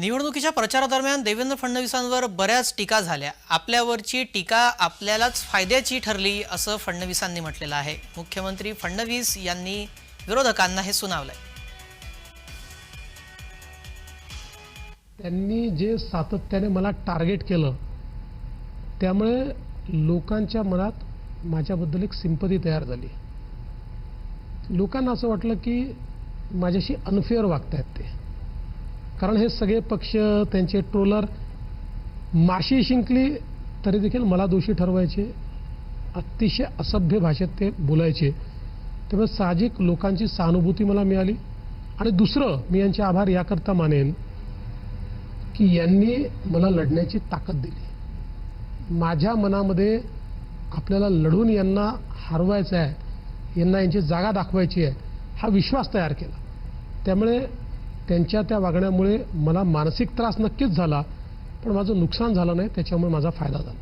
निवडणुकीच्या प्रचारादरम्यान देवेंद्र फडणवीसांवर बऱ्याच टीका झाल्या। आपल्यावरची टीका आपल्यालाच फायद्याची ठरली असं फडणवीसांनी म्हटलेलं आहे। मुख्यमंत्री फडणवीस यांनी विरोधकांना हे सुनावलंय। त्यांनी जे सातत्याने मला टार्गेट केलं त्यामुळे लोकांच्या मनात माझ्याबद्दल एक सिंपथी तयार झाली। लोकांना असं वाटलं की माझ्याशी अनफेअर वागतायत ते, कारण हे सगळे पक्ष त्यांचे ट्रोलर माशी शिंकली तरी देखील मला दोषी ठरवायचे, अतिशय असभ्य भाषेत ते बोलायचे। त्यामुळे साहजिक लोकांची सहानुभूती मला मिळाली। आणि दुसरं मी यांचे आभार याकरता मानेन की यांनी मला लढण्याची ताकद दिली। माझ्या मनामध्ये आपल्याला लढून यांना हरवायचं आहे, यांना यांची जागा दाखवायची आहे, हा विश्वास तयार केला। त्यामुळे त्यांच्या त्या वागण्यामुळे मला मानसिक त्रास नक्कीच झाला, पण माझं नुकसान झालं नाही, त्याच्यामुळे माझा फायदा झाला।